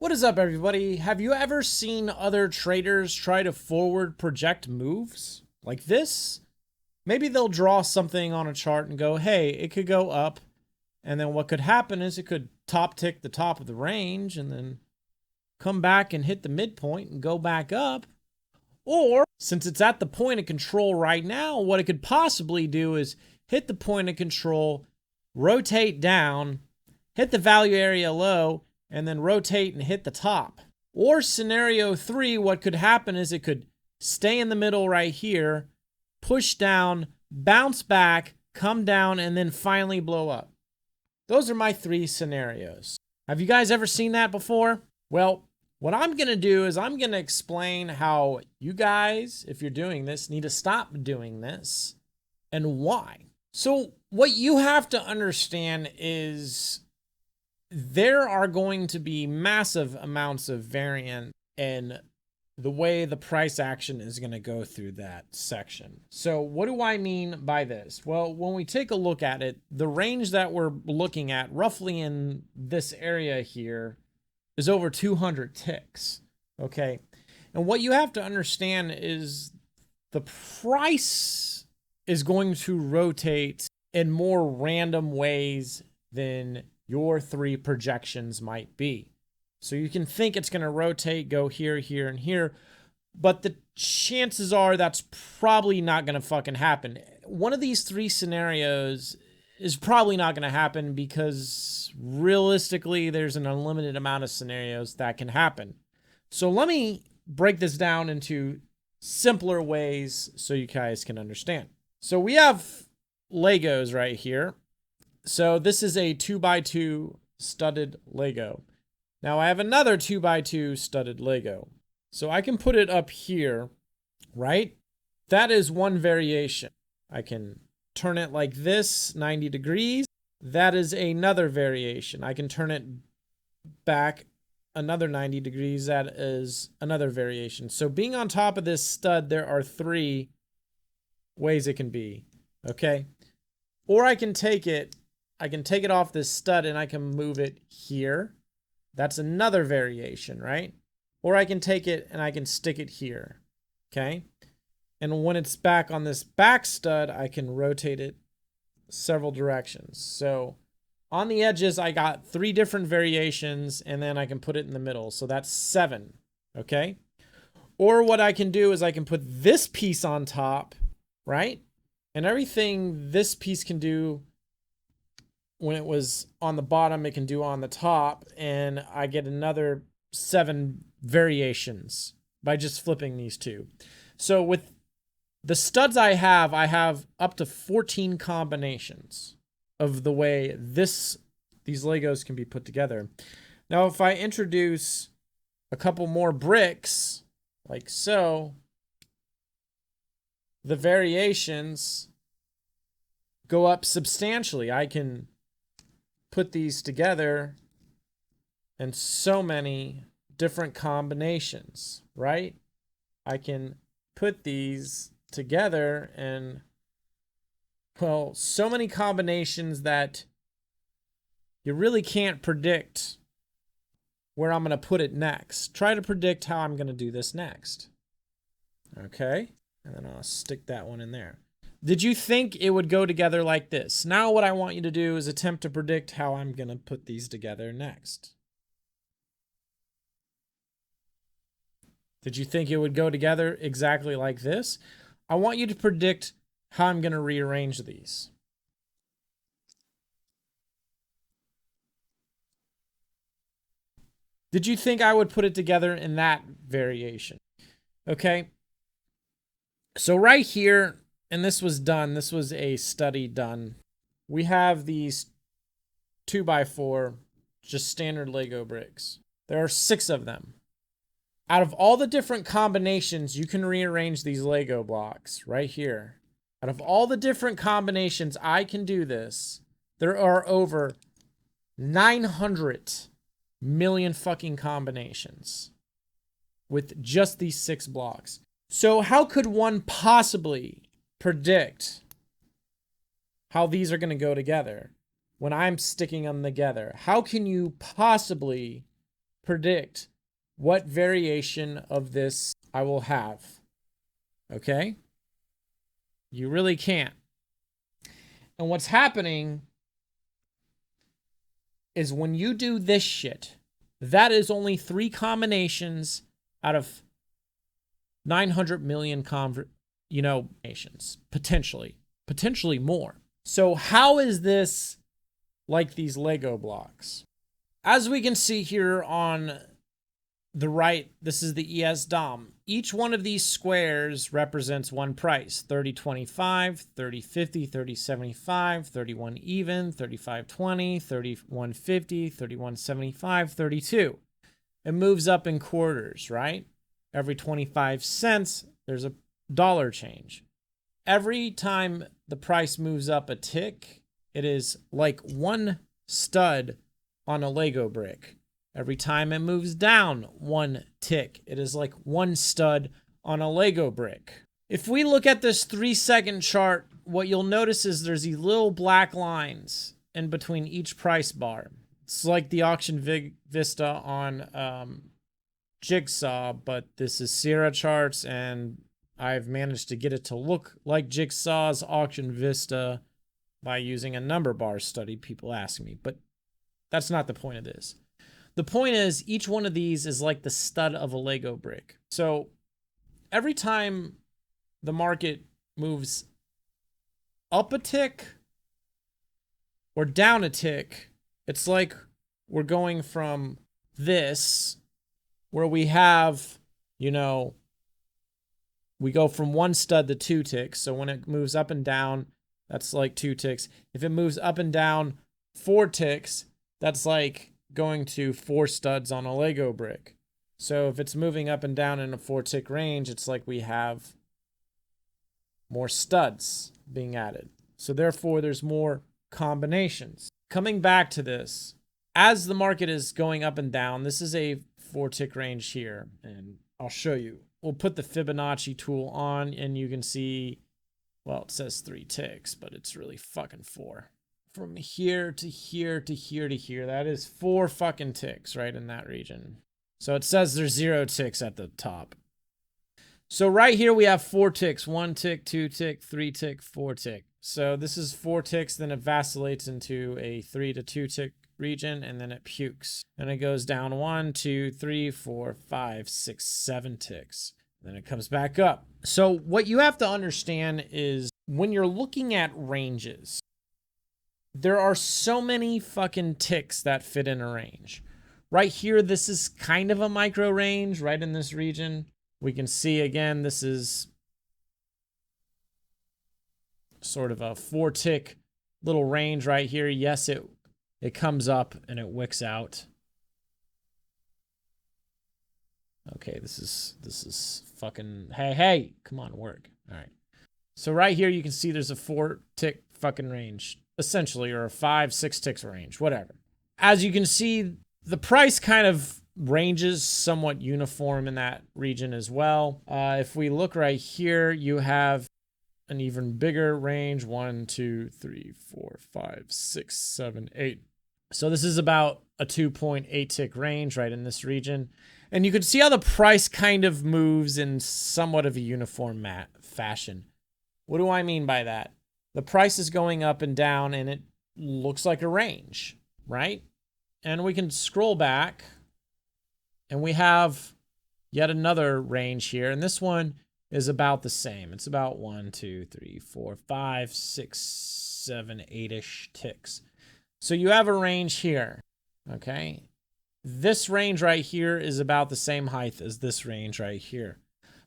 What is up, everybody? Have you ever seen other traders try to forward project moves like this? Maybe they'll draw something on a chart and go, hey, it could go up. And then what could happen is it could top tick the top of the range and then come back and hit the midpoint and go back up. Or since it's at the point of control right now, what it could possibly do is hit the point of control, rotate down, hit the value area low, and then rotate and hit the top. Or scenario 3, what could happen is it could stay in the middle right here, push down, bounce back, come down, and then finally blow up. Those are my 3 scenarios. Have you guys ever seen that before? Well, what I'm going to do is I'm going to explain how you guys, if you're doing this, need to stop doing this and why. So what you have to understand is there are going to be massive amounts of variance in the way the price action is going to go through that section. So what do I mean by this? Well, when we take a look at it, the range that we're looking at roughly in this area here is over 200 ticks. Okay. And what you have to understand is the price is going to rotate in more random ways than your 3 projections might be. So you can think it's going to rotate, go here, here, and here, but the chances are that's probably not going to fucking happen. One of these 3 scenarios is probably not going to happen because realistically, there's an unlimited amount of scenarios that can happen. So let me break this down into simpler ways so you guys can understand. So we have Legos right here. So this is a 2x2 studded Lego. Now I have another 2x2 studded Lego. So I can put it up here, right? That is one variation. I can turn it like this, 90 degrees. That is another variation. I can turn it back another 90 degrees. That is another variation. So being on top of this stud, there are 3 ways it can be, okay? Or I can take it off this stud and I can move it here. That's another variation, right? Or I can take it and I can stick it here, okay? And when it's back on this back stud, I can rotate it several directions. So on the edges, I got 3 different variations and then I can put it in the middle. So that's 7, okay? Or what I can do is I can put this piece on top, right? And everything this piece can do when it was on the bottom, it can do on the top, and I get another 7 variations by just flipping these 2. So with the studs I have up to 14 combinations of the way these Legos can be put together. Now, if I introduce a couple more bricks, like so, the variations go up substantially. I can put these together in so many different combinations, right? I can put these together in, well, so many combinations that you really can't predict where I'm going to put it next. Try to predict how I'm going to do this next. Okay, and then I'll stick that one in there. Did you think it would go together like this? Now what I want you to do is attempt to predict how I'm going to put these together next. Did you think it would go together exactly like this? I want you to predict how I'm going to rearrange these. Did you think I would put it together in that variation? Okay. So right here, and this was done, this was a study done. We have these 2x4, just standard Lego bricks. There are 6 of them. Out of all the different combinations, you can rearrange these Lego blocks right here. Out of all the different combinations, I can do this. There are over 900 million fucking combinations with just these 6 blocks. So how could one possibly predict how these are going to go together when I'm sticking them together? How can you possibly predict what variation of this I will have. Okay? You really can't. And what's happening is when you do this shit, that is only 3 combinations out of 900 million nations, potentially more. So how is this like these Lego blocks? As we can see here on the right, this is the ES DOM. Each one of these squares represents one price: 30.25, 30.50, 30.75, 31 even, 35.20, 31.50, 31.75, 32. It moves up in quarters, right? Every 25 cents, there's a dollar change. Every time the price moves up a tick, it is like one stud on a Lego brick. Every time it moves down one tick, it is like one stud on a Lego brick. If we look at this 3-second chart, what you'll notice is there's these little black lines in between each price bar. It's like the auction vista on Jigsaw, but this is Sierra charts, and I've managed to get it to look like Jigsaw's auction vista by using a number bar study, people ask me, but that's not the point of this. The point is, each one of these is like the stud of a Lego brick. So every time the market moves up a tick or down a tick, it's like we're going from this, where we have, we go from one stud to 2 ticks. So when it moves up and down, that's like 2 ticks. If it moves up and down 4 ticks, that's like going to 4 studs on a Lego brick. So if it's moving up and down in a 4-tick range, it's like we have more studs being added. So therefore, there's more combinations. Coming back to this, as the market is going up and down, this is a 4-tick range here, and I'll show you. We'll put the Fibonacci tool on, and you can see, well, it says 3 ticks, but it's really fucking 4. From here to here to here to here, that is 4 fucking ticks right in that region. So it says there's 0 ticks at the top. So right here we have 4 ticks: 1 tick, 2 tick, 3 tick, 4 tick. So this is 4 ticks, then it vacillates into a 3 to 2 tick region, and then it pukes. And it goes down 1, 2, 3, 4, 5, 6, 7 ticks. Then it comes back up. So what you have to understand is when you're looking at ranges, there are so many fucking ticks that fit in a range. Right here, this is kind of a micro range right in this region. We can see again, this is sort of a 4-tick little range right here. Yes, it comes up and it wicks out. Okay, this is fucking, hey, come on, work. All right. So right here, you can see there's a 4-tick fucking range, essentially, or a 5, 6 ticks range, whatever. As you can see, the price kind of ranges somewhat uniform in that region as well. If we look right here, you have an even bigger range: 1, 2, 3, 4, 5, 6, 7, 8. So this is about a 2.8 tick range right in this region. And you can see how the price kind of moves in somewhat of a uniform fashion. What do I mean by that? The price is going up and down, and it looks like a range, right? And we can scroll back, and we have yet another range here. And this one is about the same. It's about 1, 2, 3, 4, 5, 6, 7, 8-ish ticks. So you have a range here, okay? This range right here is about the same height as this range right here.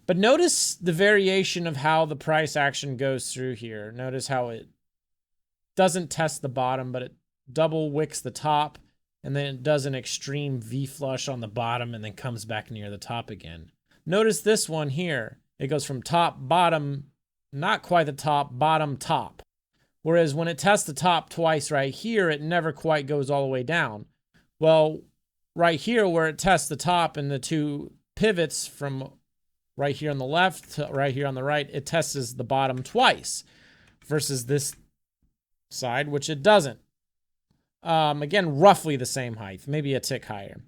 But notice the variation of how the price action goes through here. Notice how it doesn't test the bottom, but it double wicks the top, and then it does an extreme V flush on the bottom and then comes back near the top again. Notice this one here. It goes from top, bottom, not quite the top, bottom, top. Whereas when it tests the top twice right here, it never quite goes all the way down. Well, right here where it tests the top and the 2 pivots from right here on the left to right here on the right, it tests the bottom twice versus this side, which it doesn't. Again, roughly the same height, maybe a tick higher.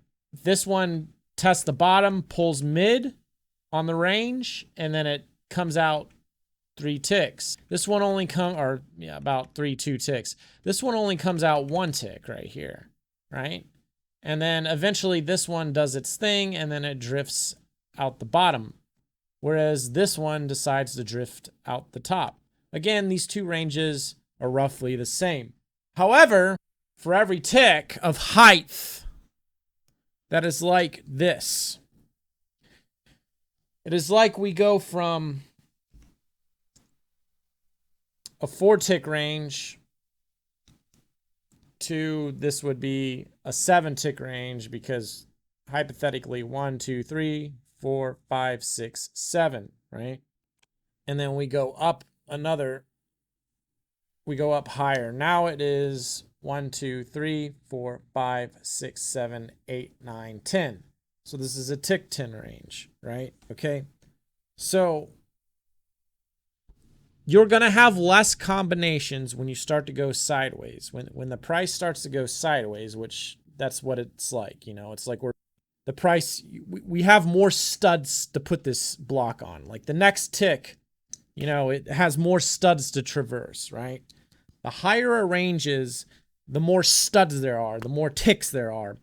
This one tests the bottom, pulls mid on the range, and then it comes out 3 ticks. This one only about 2 ticks. This one only comes out 1 tick right here, right? And then eventually this one does its thing, and then it drifts out the bottom. Whereas this one decides to drift out the top. Again, these two ranges are roughly the same. However, for every tick of height that is like this, it is like we go from a 4 tick range to this would be a 7 tick range, because hypothetically 1, 2, 3, 4, 5, 6, 7, right? And then we go up we go up higher. Now it is 1, 2, 3, 4, 5, 6, 7, 8, 9, 10. So this is a tick 10 range, right? Okay. So you're going to have less combinations when you start to go sideways. When the price starts to go sideways, which that's what it's like, it's like we have more studs to put this block on. Like the next tick, it has more studs to traverse, right? The higher a range is, the more studs there are, the more ticks there are,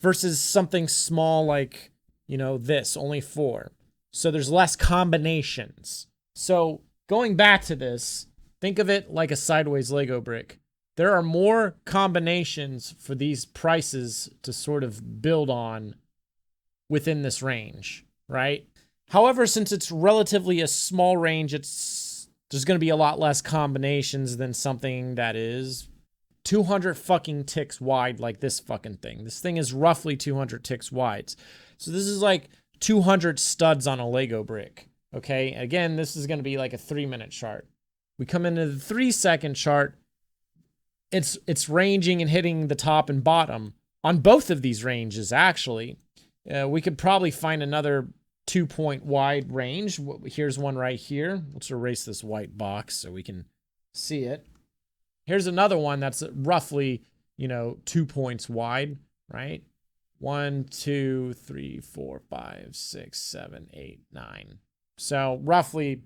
versus something small like, this, only 4. So there's less combinations. So going back to this, think of it like a sideways Lego brick. There are more combinations for these prices to sort of build on within this range, right? However, since it's relatively a small range, there's going to be a lot less combinations than something that is 200 fucking ticks wide, like this fucking thing. This thing is roughly 200 ticks wide. So this is like 200 studs on a Lego brick. Okay, again, this is going to be like a 3-minute chart. We come into the 3-second chart. It's ranging and hitting the top and bottom on both of these ranges, actually. We could probably find another 2-point wide range. Here's one right here. Let's erase this white box so we can see it. Here's another one that's roughly, 2 points wide, right? 1, 2, 3, 4, 5, 6, 7, 8, 9. So roughly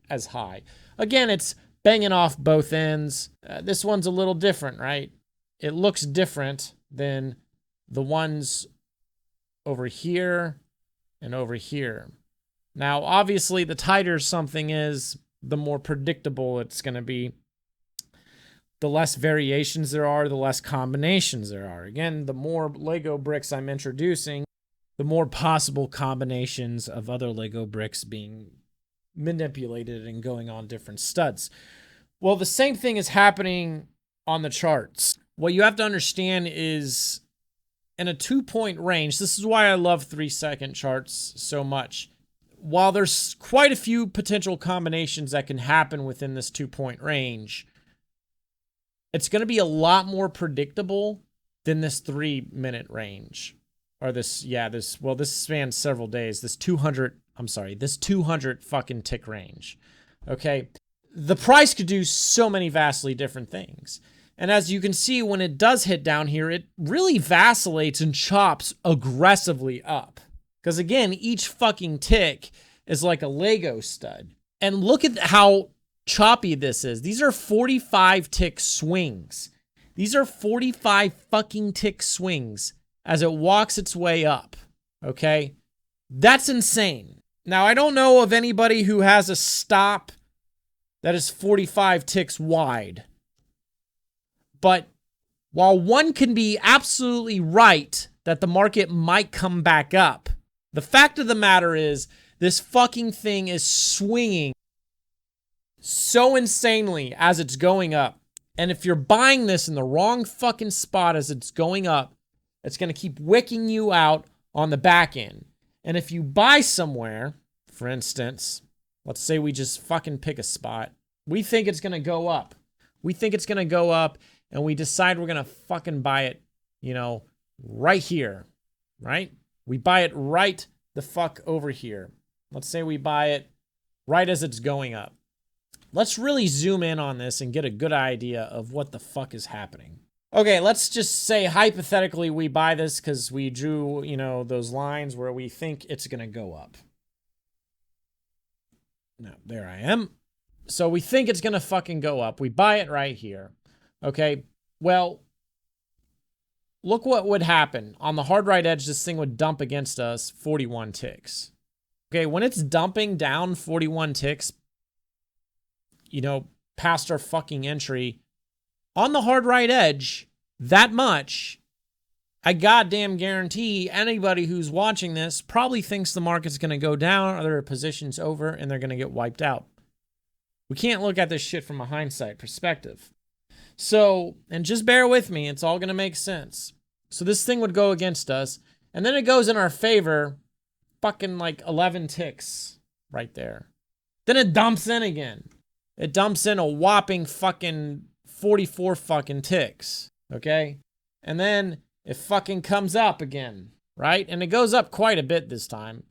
as high. Again, it's banging off both ends. This one's a little different, right? It looks different than the ones over here and over here. Now, obviously, the tighter something is, the more predictable it's going to be. The less variations there are, the less combinations there are. Again, the more Lego bricks I'm introducing, the more possible combinations of other Lego bricks being manipulated and going on different studs. Well, the same thing is happening on the charts. What you have to understand is, in a 2-point range, this is why I love 3-second charts so much. While there's quite a few potential combinations that can happen within this 2-point range, it's going to be a lot more predictable than this 3-minute range. Or this spans several days. This 200 fucking tick range. Okay? The price could do so many vastly different things. And as you can see, when it does hit down here, it really vacillates and chops aggressively up. Because again, each fucking tick is like a Lego stud. And look at how choppy this is. These are 45 tick swings. These are 45 fucking tick swings as it walks its way up. Okay? That's insane. Now, I don't know of anybody who has a stop that is 45 ticks wide. But while one can be absolutely right that the market might come back up, the fact of the matter is this fucking thing is swinging so insanely as it's going up. And if you're buying this in the wrong fucking spot as it's going up, it's going to keep wicking you out on the back end. And if you buy somewhere, for instance, let's say we just fucking pick a spot. We think it's going to go up. And we decide we're going to fucking buy it, right here, right? We buy it right the fuck over here. Let's say we buy it right as it's going up. Let's really zoom in on this and get a good idea of what the fuck is happening. Okay, let's just say hypothetically we buy this because we drew, you know, those lines where we think it's going to go up. No, there I am. So we think it's going to fucking go up. We buy it right here. Okay, well, look what would happen. On the hard right edge, this thing would dump against us 41 ticks. Okay, when it's dumping down 41 ticks, you know, past our fucking entry, on the hard right edge, that much, I goddamn guarantee anybody who's watching this probably thinks the market's going to go down or their position's over and they're going to get wiped out. We can't look at this shit from a hindsight perspective. So, and just bear with me, it's all going to make sense. So this thing would go against us, and then it goes in our favor, fucking like 11 ticks right there. Then it dumps in again. It dumps in a whopping fucking 44 fucking ticks, okay? And then it fucking comes up again, right? And it goes up quite a bit this time,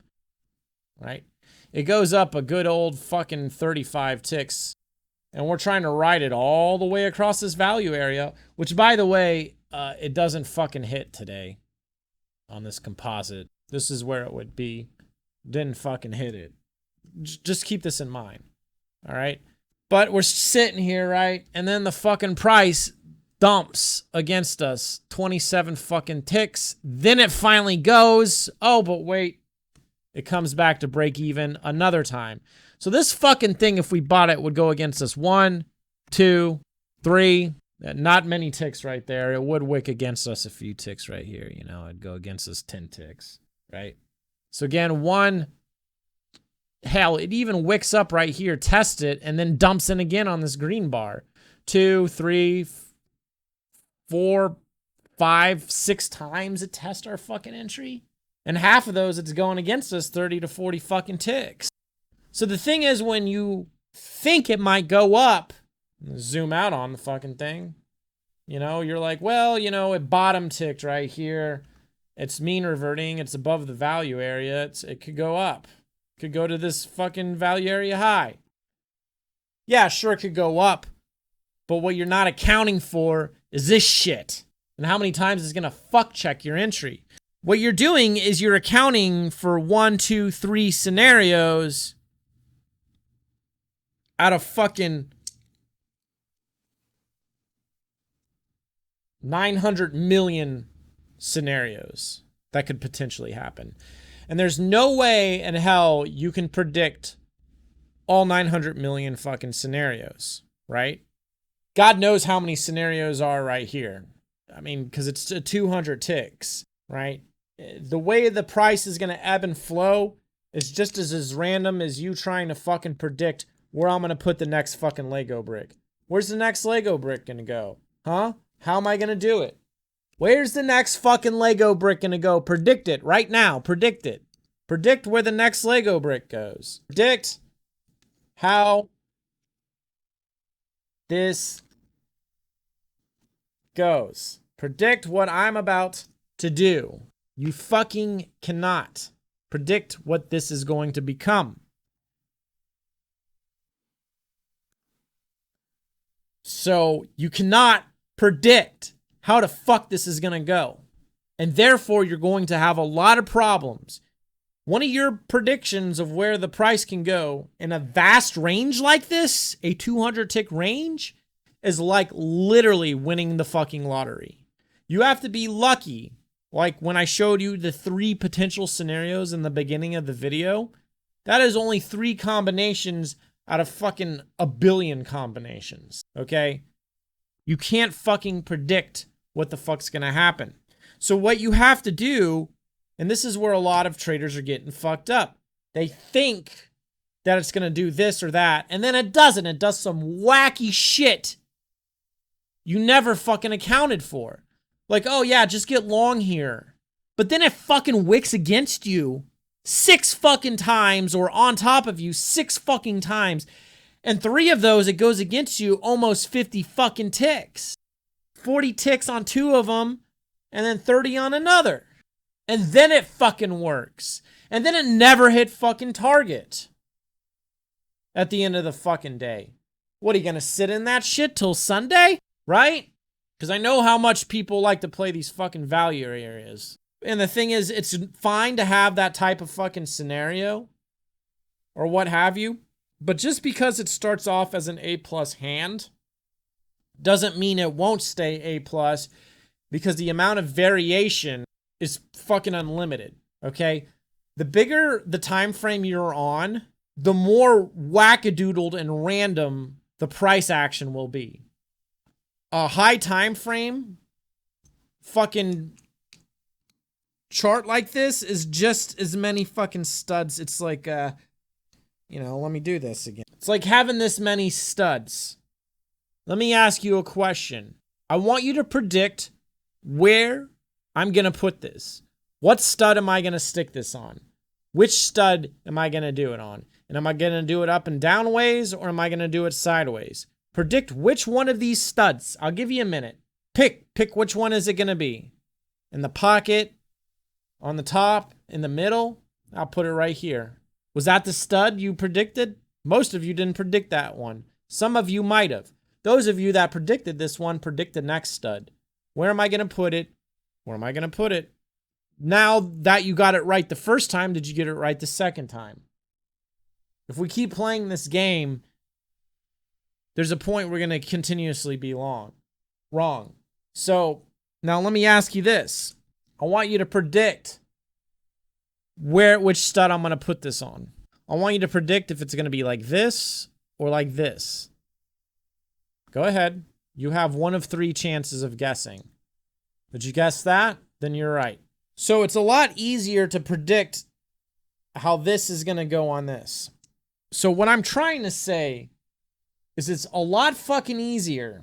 right? It goes up a good old fucking 35 ticks. And we're trying to ride it all the way across this value area, which, by the way, it doesn't fucking hit today on this composite. This is where it would be. Didn't fucking hit it. Just keep this in mind, all right? But we're sitting here, right? And then the fucking price dumps against us 27 fucking ticks. Then it finally goes. Oh, but wait. It comes back to break even another time. So this fucking thing, if we bought it, would go against us 1, 2, 3. Not many ticks right there. It would wick against us a few ticks right here. You know, it'd go against us 10 ticks, right? So again, 1, hell, it even wicks up right here, test it, and then dumps in again on this green bar. 2, 3, 4, 5, 6 times it tests our fucking entry. And half of those, it's going against us 30 to 40 fucking ticks. So the thing is, when you think it might go up, zoom out on the fucking thing, you know, you're like, well, you know, it bottom ticked right here. It's mean reverting. It's above the value area. It could go up. It could go to this fucking value area high. Yeah, sure, it could go up. But what you're not accounting for is this shit. And how many times it's going to fuck check your entry. What you're doing is you're accounting for 1, 2, 3 scenarios out of fucking 900 million scenarios that could potentially happen. And there's no way in hell you can predict all 900 million fucking scenarios, right? God knows how many scenarios are right here. I mean, because it's 200 ticks, right? The way the price is going to ebb and flow is just as random as you trying to fucking predict where I'm going to put the next fucking Lego brick. Where's the next Lego brick going to go? Huh? How am I going to do it? Where's the next fucking Lego brick going to go? Predict it right now. Predict it. Predict where the next Lego brick goes. Predict how this goes. Predict what I'm about to do. You fucking cannot predict what this is going to become. So you cannot predict how the fuck this is going to go. And therefore, you're going to have a lot of problems. One of your predictions of where the price can go in a vast range like this, a 200 tick range, is like literally winning the fucking lottery. You have to be lucky. Like when I showed you the 3 potential scenarios in the beginning of the video, that is only 3 combinations out of fucking a billion combinations, okay? You can't fucking predict what the fuck's gonna happen. So what you have to do, and this is where a lot of traders are getting fucked up. They think that it's gonna do this or that, and then it doesn't. It does some wacky shit you never fucking accounted for. Like, oh yeah, just get long here. But then it fucking wicks against you 6 fucking times, or on top of you 6 fucking times. And 3 of those, it goes against you almost 50 fucking ticks. 40 ticks on 2 of them, and then 30 on another. And then it fucking works. And then it never hit fucking target at the end of the fucking day. What, are you gonna sit in that shit till Sunday? Right? Because I know how much people like to play these fucking value areas. And the thing is, it's fine to have that type of fucking scenario or what have you. But just because it starts off as an A+ hand doesn't mean it won't stay A+, because the amount of variation is fucking unlimited, okay? The bigger the time frame you're on, the more wackadoodled and random the price action will be. A high time frame fucking chart like this is just as many fucking studs. It's like, let me do this again. It's like having this many studs. Let me ask you a question. I want you to predict where I'm going to put this. What stud am I going to stick this on? Which stud am I going to do it on? And am I going to do it up and down ways, or am I going to do it sideways? Predict which one of these studs. I'll give you a minute. Pick which one is it going to be. In the pocket, on the top, in the middle. I'll put it right here. Was that the stud you predicted? Most of you didn't predict that one. Some of you might have. Those of you that predicted this one, predict the next stud. Where am I going to put it? Where am I going to put it? Now that you got it right the first time, did you get it right the second time? If we keep playing this game, there's a point we're going to continuously be wrong. So now let me ask you this. I want you to predict which stud I'm going to put this on. I want you to predict if it's going to be like this or like this. Go ahead. You have one of 3 chances of guessing. Did you guess that? Then you're right. So it's a lot easier to predict how this is going to go on this. So what I'm trying to say is it's a lot fucking easier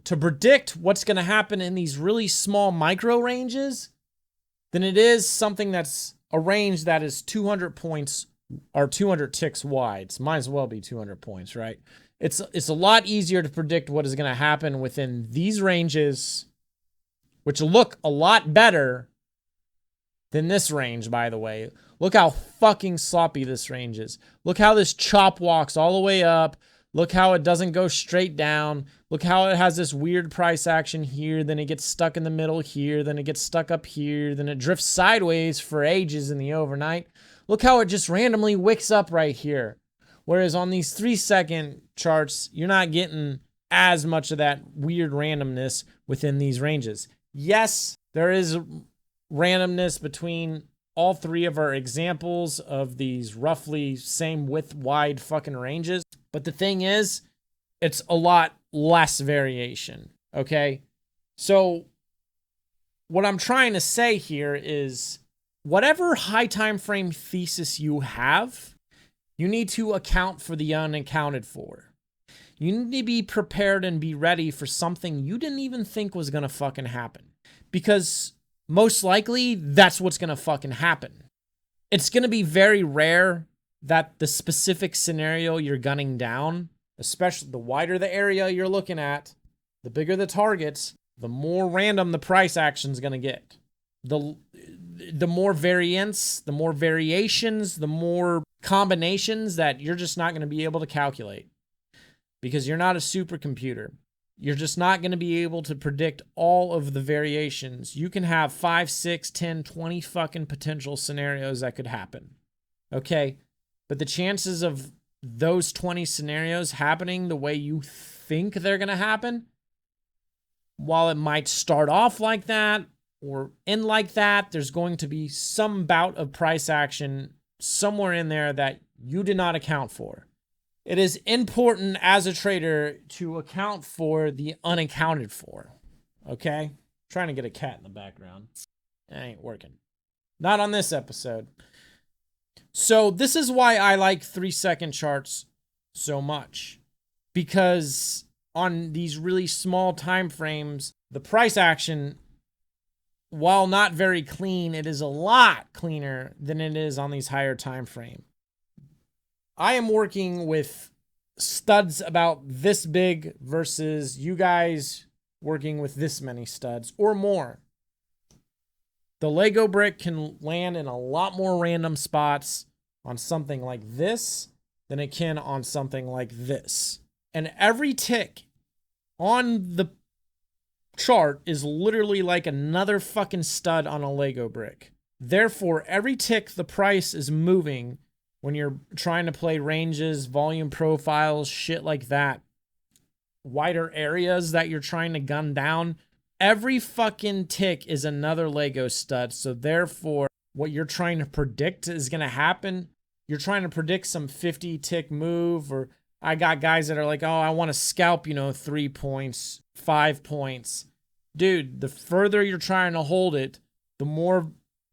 to predict what's going to happen in these really small micro ranges than it is something that's a range that is 200 points or 200 ticks wide. Might as well be 200 points, right? It's a lot easier to predict what is going to happen within these ranges, which look a lot better than this range, by the way. Look how fucking sloppy this range is. Look how this chop walks all the way up. Look how it doesn't go straight down. Look how it has this weird price action here. Then it gets stuck in the middle here. Then it gets stuck up here. Then it drifts sideways for ages in the overnight. Look how it just randomly wicks up right here. Whereas on these 3-second charts, you're not getting as much of that weird randomness within these ranges. Yes, there is randomness between all 3 of our examples of these roughly same width wide fucking ranges. But the thing is, it's a lot less variation, okay? So what I'm trying to say here is whatever high time frame thesis you have, you need to account for the unaccounted for. You need to be prepared and be ready for something you didn't even think was going to fucking happen. Because most likely, that's what's going to fucking happen. It's going to be very rare that the specific scenario you're gunning down, especially the wider the area you're looking at, the bigger the targets, the more random the price action's going to get. The more variance, the more variations, the more combinations that you're just not going to be able to calculate. Because you're not a supercomputer. You're just not going to be able to predict all of the variations. You can have 5, 6, 10, 20 fucking potential scenarios that could happen. Okay? But the chances of those 20 scenarios happening the way you think they're going to happen, while it might start off like that or end like that, there's going to be some bout of price action somewhere in there that you did not account for. It is important as a trader to account for the unaccounted for. Okay? Trying to get a cat in the background. It ain't working. Not on this episode. So this is why I like 3-second charts so much. Because on these really small time frames, the price action, while not very clean, it is a lot cleaner than it is on these higher time frames. I am working with studs about this big versus you guys working with this many studs or more. The Lego brick can land in a lot more random spots on something like this than it can on something like this. And every tick on the chart is literally like another fucking stud on a Lego brick. Therefore, every tick the price is moving when you're trying to play ranges, volume profiles, shit like that, wider areas that you're trying to gun down, every fucking tick is another Lego stud. So therefore, what you're trying to predict is going to happen. You're trying to predict some 50 tick move, or I got guys that are like, oh, I want to scalp, 3 points, 5 points. Dude, the further you're trying to hold it, the more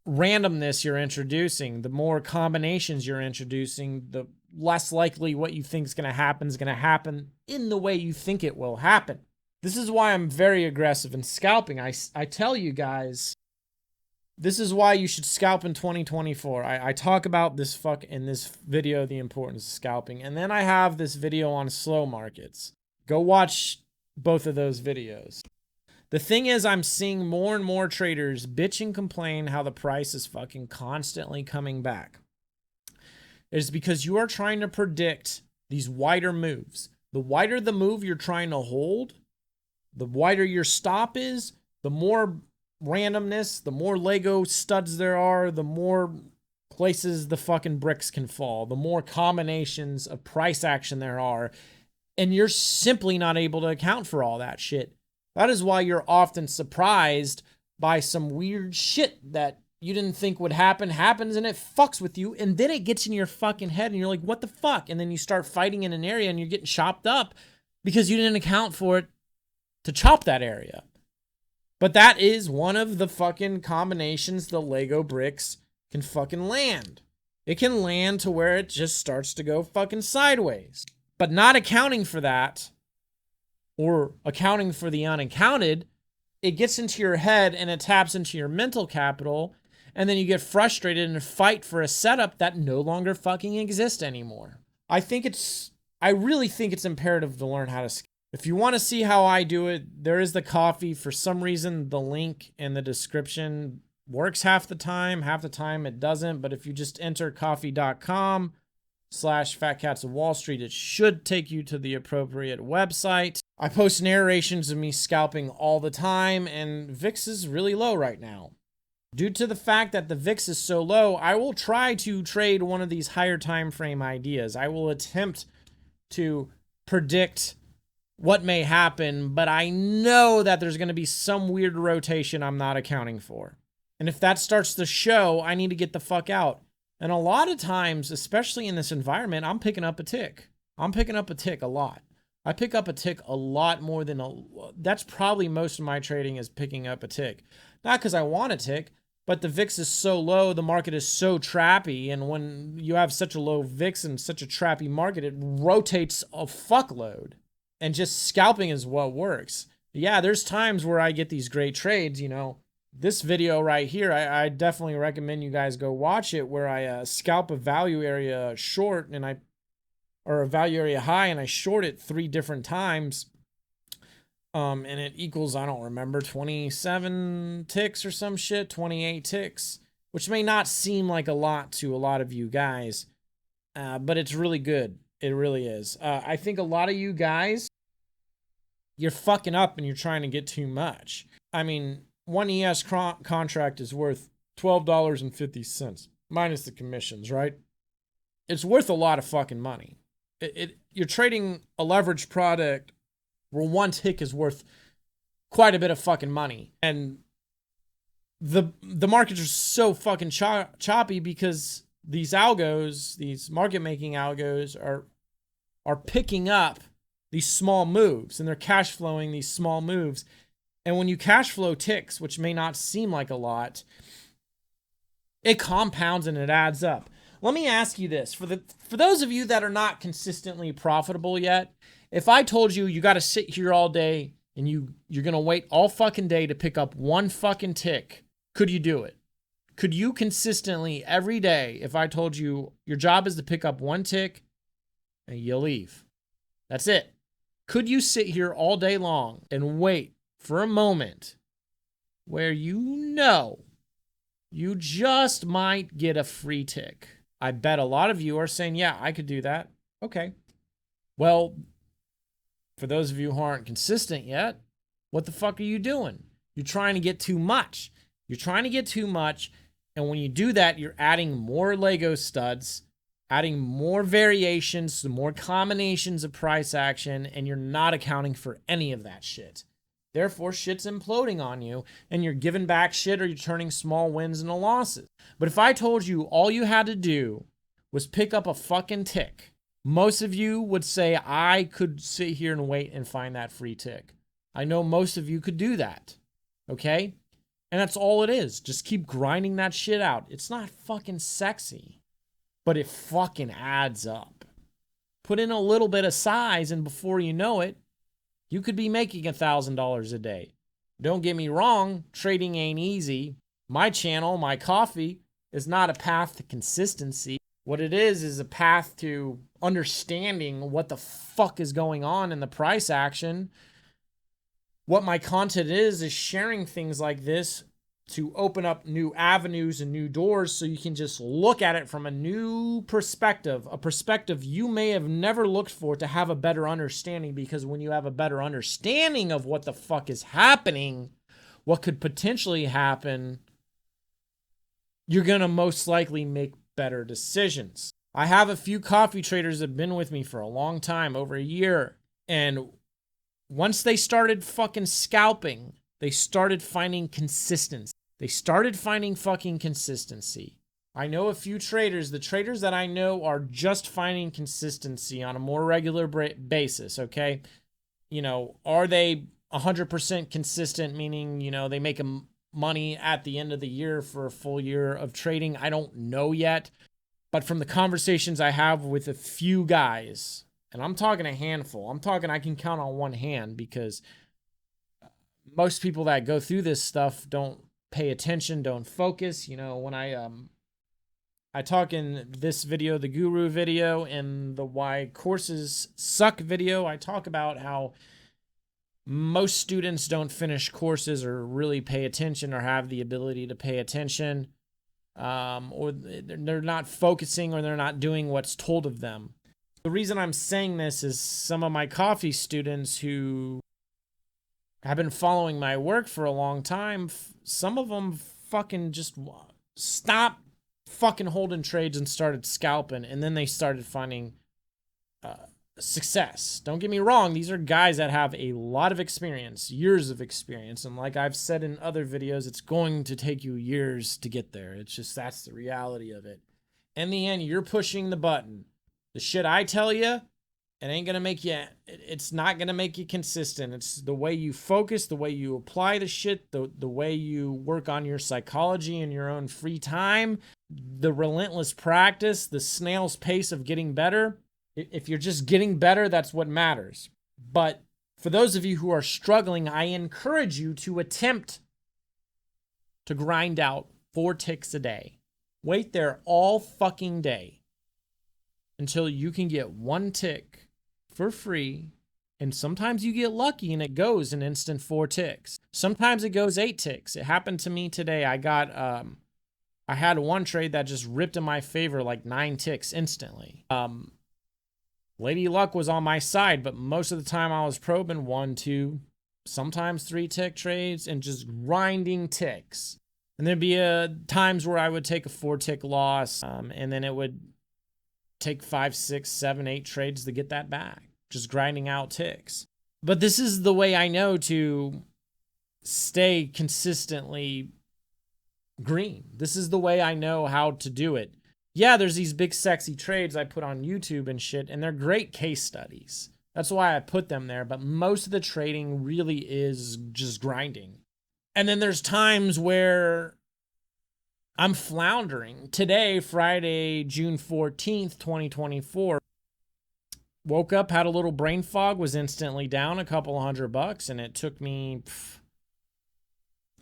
randomness you're introducing, the more combinations you're introducing, the less likely what you think is going to happen in the way you think it will happen. This is why I'm very aggressive in scalping. I tell you guys, this is why you should scalp in 2024. I talk about this in this video, the importance of scalping. And then I have this video on slow markets. Go watch both of those videos. The thing is, I'm seeing more and more traders bitch and complain how the price is fucking constantly coming back. It's because you are trying to predict these wider moves. The wider the move you're trying to hold, the wider your stop is, the more randomness, the more Lego studs there are, the more places the fucking bricks can fall, the more combinations of price action there are. And you're simply not able to account for all that shit. That is why you're often surprised by some weird shit that you didn't think would happens, and it fucks with you, and then it gets in your fucking head, and you're like, what the fuck? And then you start fighting in an area, and you're getting chopped up because you didn't account for it to chop that area. But that is one of the fucking combinations the Lego bricks can fucking land. It can land to where it just starts to go fucking sideways. But not accounting for that, or accounting for the unaccounted, it gets into your head and it taps into your mental capital, and then you get frustrated and fight for a setup that no longer fucking exists anymore. I really think it's imperative to learn how to scale. If you want to see how I do it, there is the coffee. For some reason, the link in the description works half the time it doesn't. But if you just enter coffee.com/Fat of Wall Street, it should take you to the appropriate website. I post narrations of me scalping all the time, and VIX is really low right now. Due to the fact that the VIX is so low, I will try to trade one of these higher time frame ideas. I will attempt to predict what may happen, but I know that there's going to be some weird rotation I'm not accounting for. And if that starts to show, I need to get the fuck out. And a lot of times, especially in this environment, I'm picking up a tick. I'm picking up a tick a lot. I pick up a tick a lot more than that's probably most of my trading is picking up a tick. Not because I want a tick, but the VIX is so low, the market is so trappy, and when you have such a low VIX and such a trappy market, it rotates a fuckload. And just scalping is what works. Yeah, there's times where I get these great trades, This video right here, I definitely recommend you guys go watch it, where I scalp a value area short or a value area high, and I short it 3 different times. And it equals, I don't remember, 27 ticks or some shit, 28 ticks, which may not seem like a lot to a lot of you guys, but it's really good. It really is. I think a lot of you guys, you're fucking up and you're trying to get too much. I mean, one ES contract is worth $12.50 minus the commissions, right? It's worth a lot of fucking money. You're trading a leveraged product where one tick is worth quite a bit of fucking money. And the markets are so fucking choppy because these algos, these market making algos are picking up these small moves, and they're cash flowing these small moves. And when you cash flow ticks, which may not seem like a lot, it compounds and it adds up. Let me ask you this. For those of you that are not consistently profitable yet, if I told you you got to sit here all day and you're going to wait all fucking day to pick up one fucking tick, could you do it? Could you consistently every day, if I told you your job is to pick up one tick and you leave? That's it. Could you sit here all day long and wait for a moment where you just might get a free tick? I bet a lot of you are saying, yeah, I could do that. Okay. Well, For those of you who aren't consistent yet, what the fuck are you doing? You're trying to get too much. You're trying to get too much. And when you do that, you're adding more Lego studs, adding more variations, more combinations of price action, and you're not accounting for any of that shit. Therefore, shit's imploding on you, and you're giving back shit or you're turning small wins into losses. But if I told you all you had to do was pick up a fucking tick, most of you would say, I could sit here and wait and find that free tick. I know most of you could do that. Okay? And that's all it is. Just keep grinding that shit out. It's not fucking sexy, but it fucking adds up. Put in a little bit of size, and before you know it, you could be making $1,000 a day. Don't get me wrong, trading ain't easy. My channel, my coffee, is not a path to consistency. What it is a path to understanding what the fuck is going on in the price action. What my content is sharing things like this to open up new avenues and new doors so you can just look at it from a new perspective, a perspective you may have never looked for, to have a better understanding. Because when you have a better understanding of what the fuck is happening, what could potentially happen, you're going to most likely make better decisions. I have a few coffee traders that have been with me for a long time, over a year, and once they started fucking scalping, they started finding consistency. They started finding fucking consistency. I know a few traders. The traders that I know are just finding consistency on a more regular basis, okay? You know, are they 100% consistent, meaning, you know, they make money at the end of the year for a full year of trading? I don't know yet. But from the conversations I have with a few guys, and I'm talking a handful, I'm talking I can count on one hand, because most people that go through this stuff don't pay attention, don't focus. You know, when I talk in this video, the Guru video, and the Why Courses Suck video, I talk about how most students don't finish courses or really pay attention or have the ability to pay attention, or they're not focusing, or they're not doing what's told of them. The reason I'm saying this is some of my coffee students who have been following my work for a long time, some of them fucking just stopped fucking holding trades and started scalping, and then they started finding success. Don't get me wrong, these are guys that have a lot of experience, years of experience, and like I've said in other videos, it's going to take you years to get there. It's just, that's the reality of it. In the end, you're pushing the button. The shit I tell you, it ain't gonna make you, it's not gonna make you consistent. It's the way you focus, the way you apply the shit, the way you work on your psychology in your own free time, the relentless practice, the snail's pace of getting better. If you're just getting better, that's what matters. But for those of you who are struggling, I encourage you to attempt to grind out 4 ticks a day. Wait there all fucking day until you can get 1 tick for free. And sometimes you get lucky and it goes an instant 4 ticks. Sometimes it goes 8 ticks. It happened to me today. I had one trade that just ripped in my favor, like 9 ticks instantly. Lady Luck was on my side, but most of the time I was probing 1, 2, sometimes 3 tick trades and just grinding ticks. And there'd be times where I would take a 4 tick loss, and then it would take 5, 6, 7, 8 trades to get that back. Just grinding out ticks. But this is the way I know to stay consistently green. This is the way I know how to do it. Yeah, there's these big sexy trades I put on YouTube and shit, and they're great case studies. That's why I put them there, but most of the trading really is just grinding. And then there's times where I'm floundering. Today, Friday, June 14th, 2024, woke up, had a little brain fog, was instantly down a couple $100, and it took me,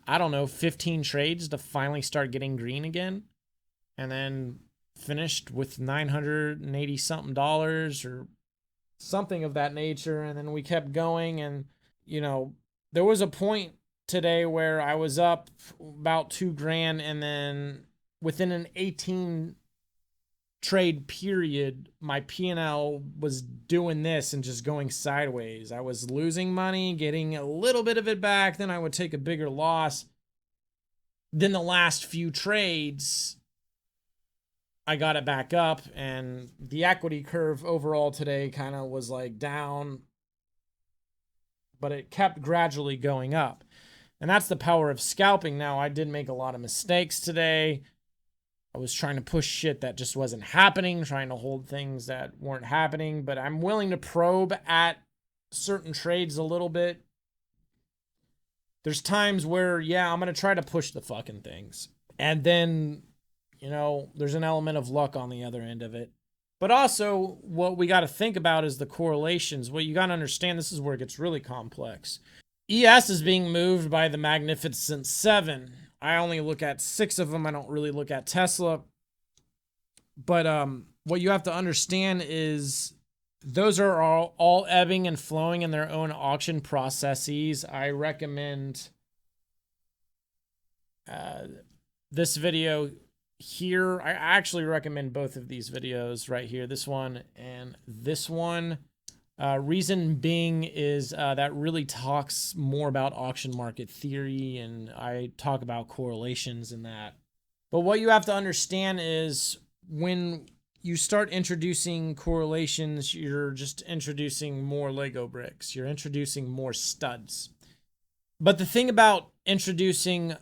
I don't know, 15 trades to finally start getting green again. And then finished with $980 something or something of that nature. And then we kept going. And, you know, there was a point today where I was up about $2,000, and then within an 18 trade period, my P&L was doing this and just going sideways. I was losing money, getting a little bit of it back, then I would take a bigger loss. Then the last few trades, I got it back up, and the equity curve overall today kind of was like down, but it kept gradually going up. And that's the power of scalping. Now, I did make a lot of mistakes today. I was trying to push shit that just wasn't happening, trying to hold things that weren't happening, but I'm willing to probe at certain trades a little bit. There's times where, yeah, I'm going to try to push the fucking things. And then, you know, there's an element of luck on the other end of it. But also, what we got to think about is the correlations. What you got to understand, this is where it gets really complex. ES is being moved by the Magnificent Seven. I only look at 6 of them. I don't really look at Tesla. But what you have to understand is those are all ebbing and flowing in their own auction processes. I recommend this video here. I actually recommend both of these videos right here, this one and this one. Reason being is that really talks more about auction market theory, and I talk about correlations in that. But what you have to understand is when you start introducing correlations, you're just introducing more Lego bricks. You're introducing more studs. But the thing about introducing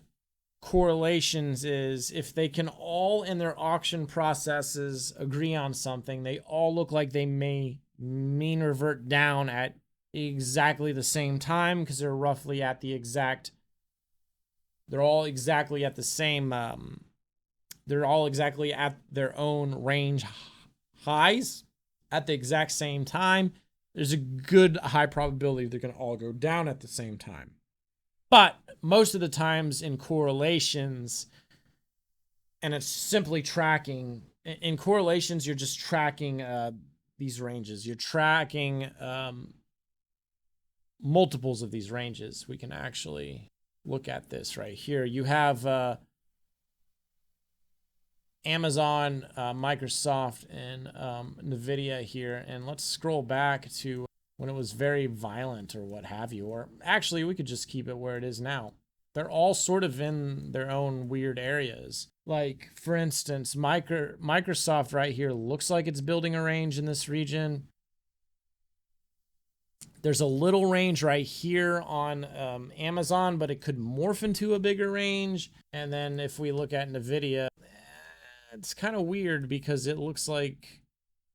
correlations is if they can all in their auction processes agree on something, they all look like they may mean revert down at exactly the same time because they're roughly at the exact, they're all exactly at the same, they're all exactly at their own range highs at the exact same time. There's a good high probability they're going to all go down at the same time. But most of the times in correlations, and it's simply tracking, in correlations, you're just tracking these ranges. You're tracking multiples of these ranges. We can actually look at this right here. You have Amazon, Microsoft, and NVIDIA here. And let's scroll back to when it was very violent or what have you. Or actually, we could just keep it where it is now. They're all sort of in their own weird areas. Like, for instance, Microsoft right here looks like it's building a range in this region. There's a little range right here on Amazon, but it could morph into a bigger range. And then if we look at NVIDIA, it's kind of weird because it looks like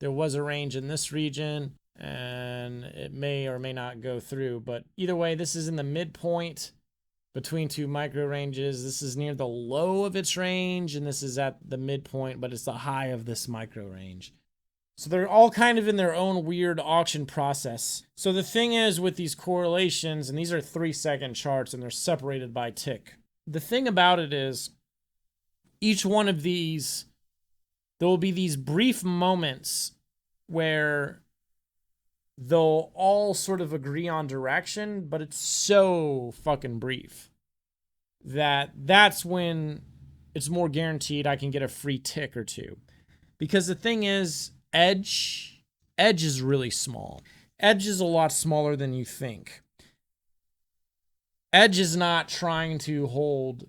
there was a range in this region and it may or may not go through. But either way, this is in the midpoint between two micro ranges. This is near the low of its range, and this is at the midpoint, but it's the high of this micro range. So they're all kind of in their own weird auction process. So the thing is with these correlations, and these are 3-second charts, and they're separated by tick. The thing about it is each one of these, there will be these brief moments where they'll all sort of agree on direction, but it's so fucking brief that that's when it's more guaranteed I can get a free tick or two. Because the thing is, edge is really small. Edge is a lot smaller than you think. Edge is not trying to hold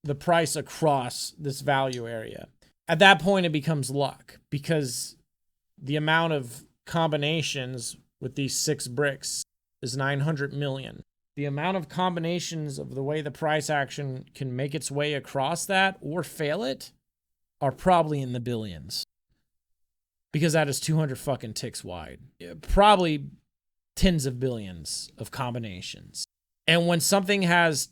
the price across this value area. At that point, it becomes luck because the amount of combinations with these 6 bricks is 900 million. The amount of combinations of the way the price action can make its way across that or fail it are probably in the billions. Because that is 200 fucking ticks wide. Probably tens of billions of combinations. And when something has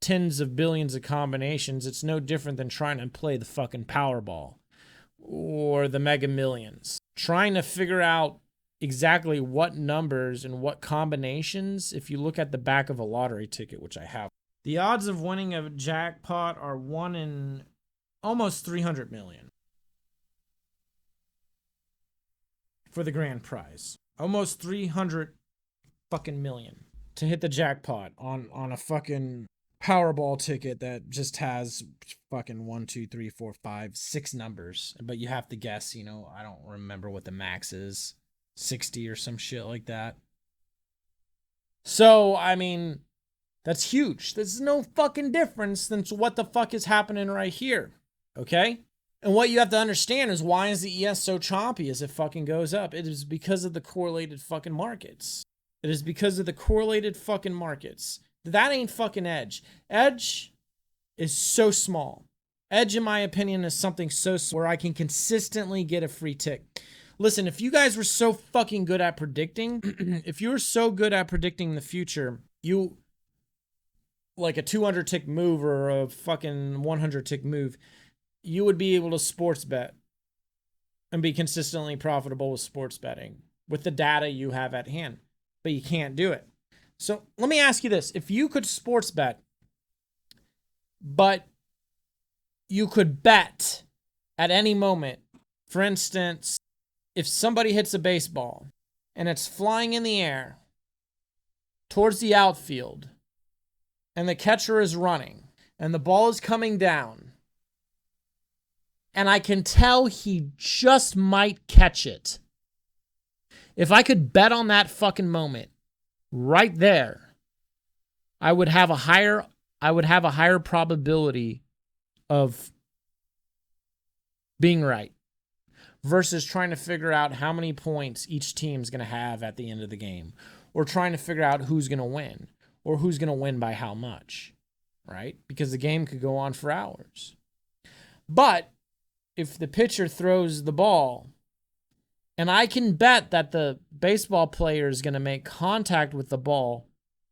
tens of billions of combinations, it's no different than trying to play the fucking Powerball or the Mega Millions. Trying to figure out exactly what numbers and what combinations, if you look at the back of a lottery ticket, which I have. The odds of winning a jackpot are 1 in almost 300 million. For the grand prize. Almost 300 fucking million to hit the jackpot on a fucking Powerball ticket that just has fucking 1, 2, 3, 4, 5, 6 numbers, but you have to guess, you know, I don't remember what the max is, 60 or some shit like that. So, I mean, that's huge. There's no fucking difference than what the fuck is happening right here. Okay? And what you have to understand is why is the ES so choppy as it fucking goes up? It is because of the correlated fucking markets. It is because of the correlated fucking markets. That ain't fucking edge. Edge is so small. Edge, in my opinion, is something so where I can consistently get a free tick. Listen, if you guys were so fucking good at predicting, if you were so good at predicting the future, you like a 200 tick move or a fucking 100 tick move, you would be able to sports bet and be consistently profitable with sports betting with the data you have at hand, but you can't do it. So let me ask you this. If you could sports bet, but you could bet at any moment, for instance, if somebody hits a baseball and it's flying in the air towards the outfield and the catcher is running and the ball is coming down and I can tell he just might catch it. If I could bet on that fucking moment right there, I would have a higher probability of being right versus trying to figure out how many points each team's going to have at the end of the game, or trying to figure out who's going to win or who's going to win by how much, right? Because the game could go on for hours. But if the pitcher throws the ball and I can bet that the baseball player is going to make contact with the ball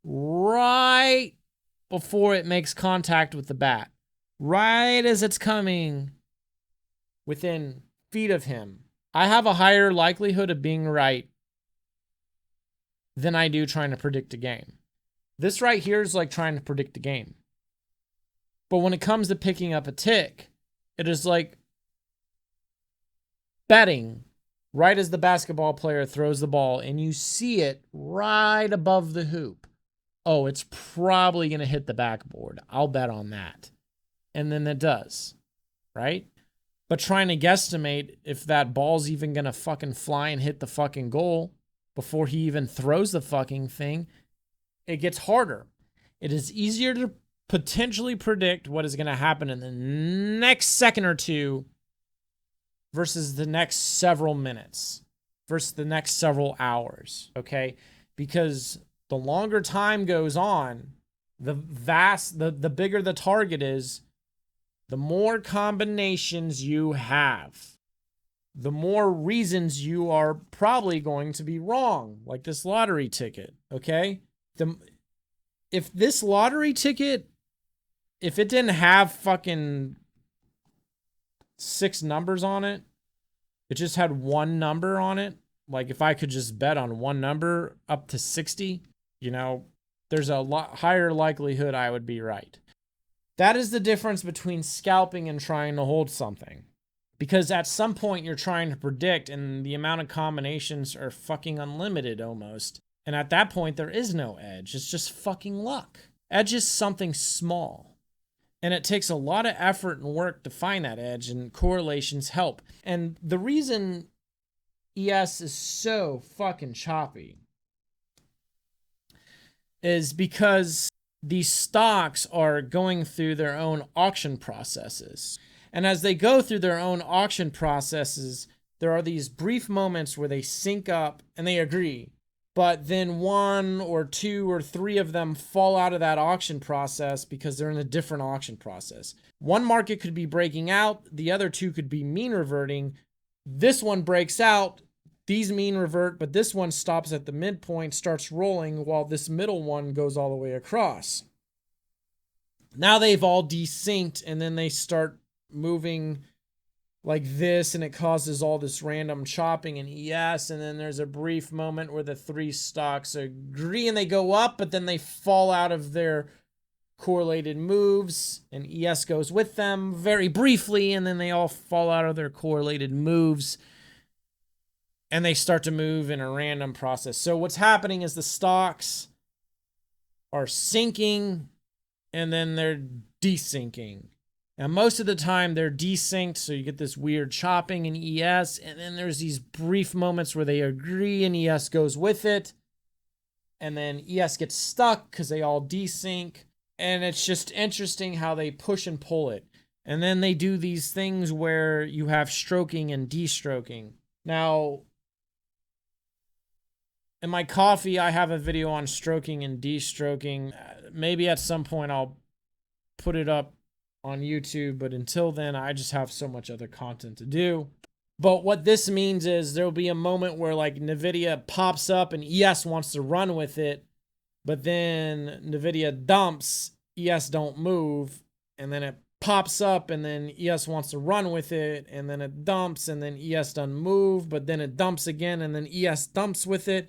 right before it makes contact with the bat, right as it's coming within feet of him, I have a higher likelihood of being right than I do trying to predict a game. This right here is like trying to predict a game. But when it comes to picking up a tick, it is like betting right as the basketball player throws the ball and you see it right above the hoop. Oh, it's probably going to hit the backboard. I'll bet on that. And then it does, right? But trying to guesstimate if that ball's even going to fucking fly and hit the fucking goal before he even throws the fucking thing, it gets harder. It is easier to potentially predict what is going to happen in the next second or two versus the next several minutes, versus the next several hours, okay? Because the longer time goes on, the bigger the target is, the more combinations you have, the more reasons you are probably going to be wrong, like this lottery ticket, okay? If this lottery ticket, if it didn't have fucking 6 numbers on it, it just had one number on it, like if I could just bet on one number up to 60, you know, there's a lot higher likelihood I would be right. That is the difference between scalping and trying to hold something. Because at some point you're trying to predict and the amount of combinations are fucking unlimited almost. And at that point there is no edge. It's just fucking luck. Edge is something small. And it takes a lot of effort and work to find that edge, and correlations help. And the reason ES is so fucking choppy is because these stocks are going through their own auction processes. And as they go through their own auction processes, there are these brief moments where they sync up and they agree. But then 1 or 2 or 3 of them fall out of that auction process because they're in a different auction process. One market could be breaking out, the other 2 could be mean reverting. This one breaks out, these mean revert, but this one stops at the midpoint, starts rolling, while this middle one goes all the way across. Now they've all desynced, and then they start moving like this, and it causes all this random chopping in ES, and then there's a brief moment where the 3 stocks agree and they go up, but then they fall out of their correlated moves, and ES goes with them very briefly, and then they all fall out of their correlated moves, and they start to move in a random process. So what's happening is the stocks are sinking and then they're desyncing. And most of the time they're desynced, so you get this weird chopping in ES, and then there's these brief moments where they agree and ES goes with it, and then ES gets stuck because they all desync, and it's just interesting how they push and pull it. And then they do these things where you have stroking and destroking. Now, in my coffee, I have a video on stroking and destroking. Maybe at some point I'll put it up on YouTube, but until then, I just have so much other content to do. But what this means is there'll be a moment where like NVIDIA pops up and ES wants to run with it, but then NVIDIA dumps, ES don't move, and then it pops up and then ES wants to run with it, and then it dumps, and then ES doesn't move, but then it dumps again, and then ES dumps with it,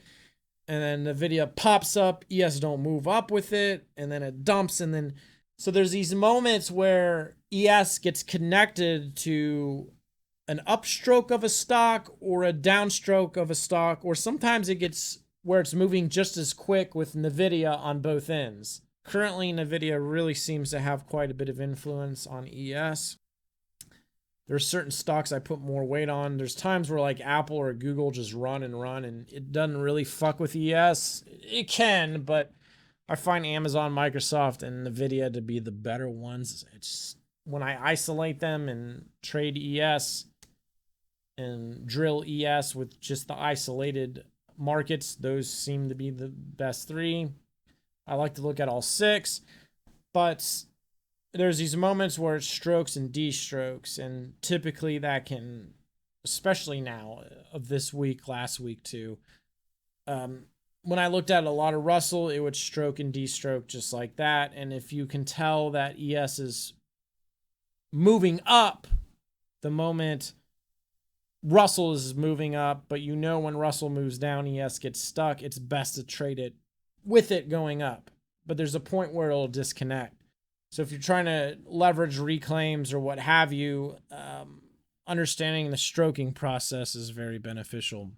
and then NVIDIA pops up, ES don't move up with it, and then it dumps, and then... So there's these moments where ES gets connected to an upstroke of a stock or a downstroke of a stock, or sometimes it gets where it's moving just as quick with NVIDIA on both ends. Currently, NVIDIA really seems to have quite a bit of influence on ES. There's certain stocks I put more weight on. There's times where like Apple or Google just run, and it doesn't really fuck with ES. It can, but I find Amazon, Microsoft, and NVIDIA to be the better ones. It's when I isolate them and trade ES and drill ES with just the isolated markets, those seem to be the best three. I like to look at all six, but there's these moments where it's strokes and destrokes, and typically that can, especially now of this week, last week too, when I looked at a lot of Russell, it would stroke and destroke just like that. And if you can tell that ES is moving up the moment Russell is moving up, but you know when Russell moves down, ES gets stuck, it's best to trade it with it going up. But there's a point where it'll disconnect. So if you're trying to leverage reclaims or what have you, understanding the stroking process is very beneficial.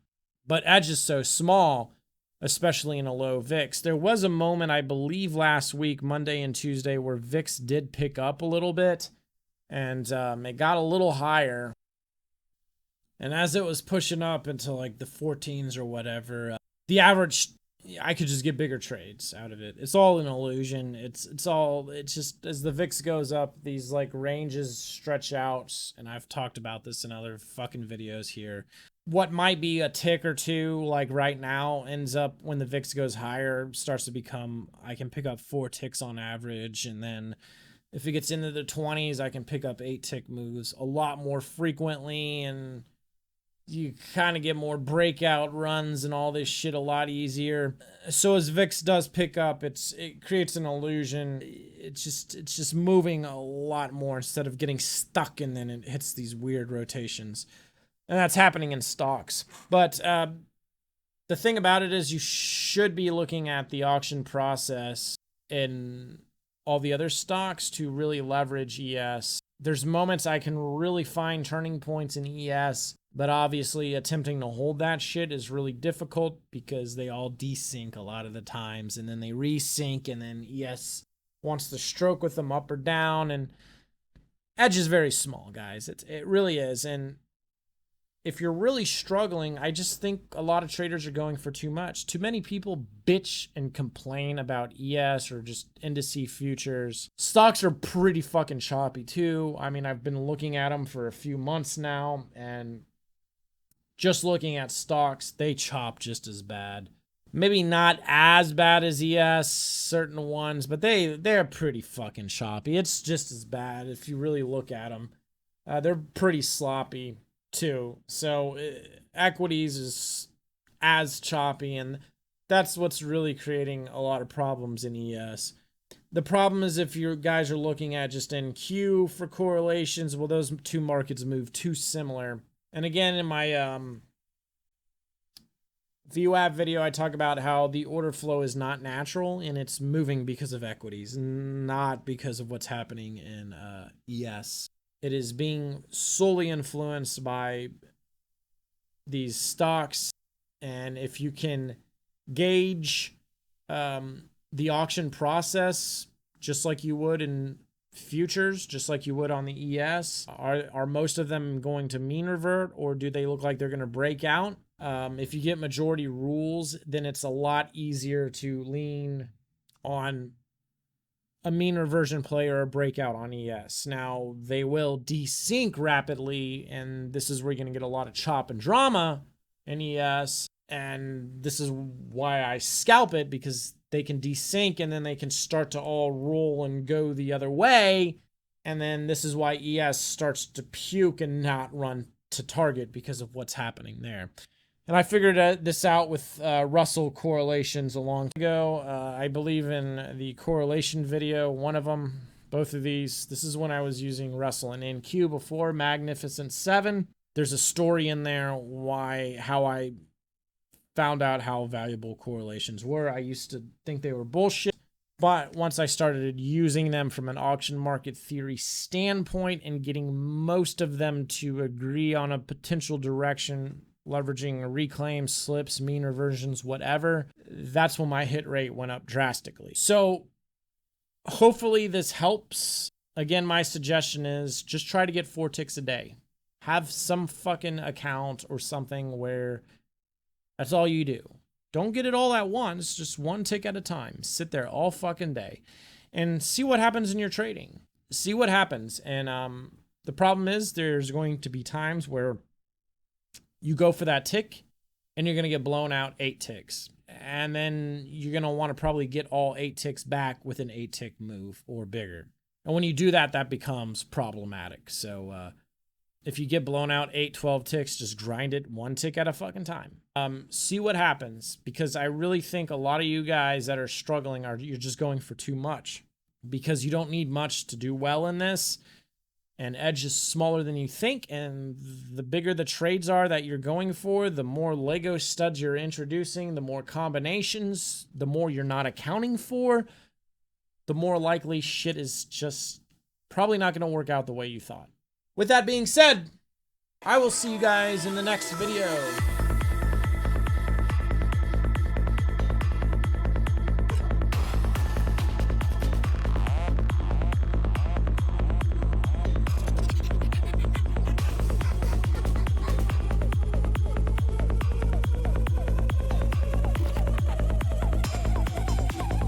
But edge is so small, especially in a low VIX. There was a moment, I believe last week, Monday and Tuesday, where VIX did pick up a little bit, and it got a little higher. And as it was pushing up into like the 14s or whatever, the average, I could just get bigger trades out of it. It's all an illusion. It's just as the VIX goes up, these like ranges stretch out, and I've talked about this in other fucking videos here. What might be a tick or two, like right now, ends up when the VIX goes higher, starts to become, I can pick up 4 ticks on average, and then if it gets into the 20s, I can pick up 8 tick moves a lot more frequently, and you kind of get more breakout runs and all this shit a lot easier. So as VIX does pick up, it creates an illusion. It's just moving a lot more instead of getting stuck, and then it hits these weird rotations. And that's happening in stocks. But the thing about it is you should be looking at the auction process in all the other stocks to really leverage ES. There's moments I can really find turning points in ES, but obviously attempting to hold that shit is really difficult because they all desync a lot of the times, and then they resync, and then ES wants to stroke with them up or down, and edge is very small, guys. It really is. And if you're really struggling, I just think a lot of traders are going for too much. Too many people bitch and complain about ES or just indice futures. Stocks are pretty fucking choppy too. I mean, I've been looking at them for a few months now, and just looking at stocks, they chop just as bad. Maybe not as bad as ES, certain ones, but they're pretty fucking choppy. It's just as bad if you really look at them. They're pretty sloppy too. So equities is as choppy, and that's what's really creating a lot of problems in ES. The problem is if you guys are looking at just NQ for correlations, well, those two markets move too similar. And again, in my VWAP video, I talk about how the order flow is not natural, and it's moving because of equities, not because of what's happening in ES. It is being solely influenced by these stocks, and if you can gauge the auction process just like you would in futures, just like you would on the ES? Are most of them going to mean revert, or do they look like they're going to break out? If you get majority rules, then it's a lot easier to lean on a mean reversion play or a breakout on ES. Now, they will desync rapidly, and this is where you're going to get a lot of chop and drama in ES. And this is why I scalp it, because they can desync and then they can start to all roll and go the other way. And then this is why ES starts to puke and not run to target because of what's happening there. And I figured this out with Russell correlations a long time ago. I believe in the correlation video, one of them, both of these. This is when I was using Russell and NQ before Magnificent 7. There's a story in there how I found out how valuable correlations were. I used to think they were bullshit, but once I started using them from an auction market theory standpoint and getting most of them to agree on a potential direction, leveraging reclaims, slips, mean reversions, whatever, that's when my hit rate went up drastically. So hopefully this helps. Again, my suggestion is just try to get 4 ticks a day. Have some fucking account or something where that's all you do. Don't get it all at once, just 1 tick at a time. Sit there all fucking day and see what happens in your trading. See what happens. And the problem is there's going to be times where you go for that tick and you're going to get blown out 8 ticks. And then you're going to want to probably get all 8 ticks back with an 8 tick move or bigger. And when you do that, that becomes problematic. So if you get blown out 8, 12 ticks, just grind it 1 tick at a fucking time. See what happens, because I really think a lot of you guys that are struggling you're just going for too much, because you don't need much to do well in this. And edge is smaller than you think, and the bigger the trades are that you're going for, the more Lego studs you're introducing, the more combinations, the more you're not accounting for, the more likely shit is just probably not going to work out the way you thought. With that being said, I will see you guys in the next video.